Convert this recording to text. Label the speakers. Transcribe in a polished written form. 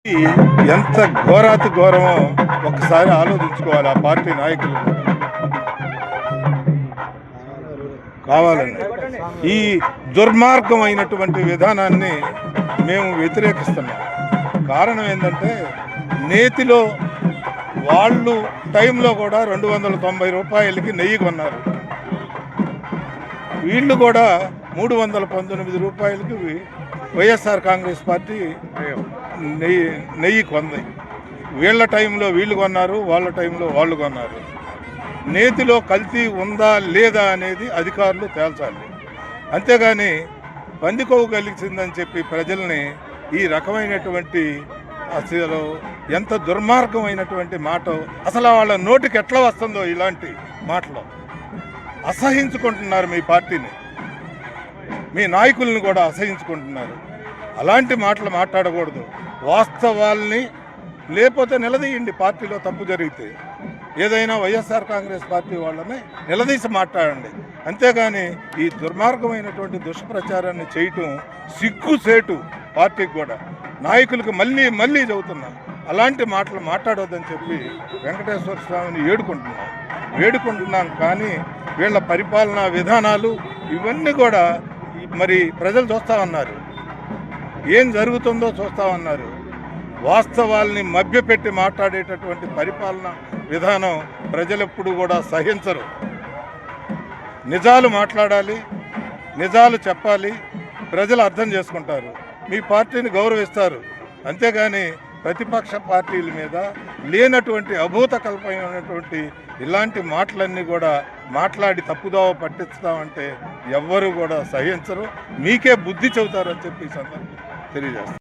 Speaker 1: ఎంత ఘోరాతి ఘోరమో ఒకసారి ఆలోచించుకోవాలి. ఆ పార్టీ నాయకులు కావాలండి. ఈ దుర్మార్గమైనటువంటి విధానాన్ని మేము వ్యతిరేకిస్తున్నాం. కారణం ఏంటంటే, నేతిలో వాళ్ళు టైంలో కూడా 290 రూపాయలకి నెయ్యి కొన్నారు. వీళ్ళు కూడా 319 రూపాయలకి వైఎస్ఆర్ కాంగ్రెస్ పార్టీ నెయ్యి కొంది. వీళ్ళ టైంలో వీళ్ళు కొన్నారు, వాళ్ళ టైంలో వాళ్ళు కొన్నారు. నేతిలో కల్తీ ఉందా లేదా అనేది అధికారులు తేల్చాలి. అంతేగాని పందికొవ్వు కలిసిందని చెప్పి ప్రజల్ని ఈ రకమైనటువంటి అసలు ఎంత దుర్మార్గమైనటువంటి మాట, అసలు వాళ్ళ నోటికి ఎట్లా వస్తుందో ఇలాంటి మాటలు. అసహించుకుంటున్నారు మీ పార్టీని, మీ నాయకుల్ని కూడా అసహించుకుంటున్నారు. అలాంటి మాటలు మాట్లాడకూడదు. వాస్తవాల్ని లేకపోతే నిలదీయండి. పార్టీలో తప్పు జరిగితే ఏదైనా వైఎస్ఆర్ కాంగ్రెస్ పార్టీ వాళ్ళని నిలదీసి మాట్లాడండి. అంతేగాని ఈ దుర్మార్గమైనటువంటి దుష్ప్రచారాన్ని చేయటం సిగ్గుసేటు పార్టీకి కూడా, నాయకులకు మళ్ళీ మళ్ళీ చెబుతున్నా అలాంటి మాటలు మాట్లాడొద్దని చెప్పి వెంకటేశ్వర స్వామిని వేడుకుంటున్నాం. కానీ వీళ్ళ పరిపాలనా విధానాలు ఇవన్నీ కూడా మరి ప్రజలు చూస్తూ ఉన్నారు. ఏం జరుగుతుందో చూస్తూ ఉన్నారు. వాస్తవాల్ని మభ్యపెట్టి మాట్లాడేటటువంటి పరిపాలన విధానం ప్రజలెప్పుడు కూడా సహించరు. నిజాలు మాట్లాడాలి, నిజాలు చెప్పాలి, ప్రజలు అర్థం చేసుకుంటారు, మీ పార్టీని గౌరవిస్తారు. అంతేగాని ప్రతిపక్ష పార్టీల మీద లేనటువంటి అభూత కల్పమైనటువంటి ఇలాంటి మాటలన్నీ కూడా మాట్లాడి తప్పుదోవ పట్టిస్తామంటే ఎవ్వరూ కూడా సహించరు. మీకే బుద్ధి చెబుతారని చెప్పి ఈ సందర్భంగా తెలియజేస్తారు.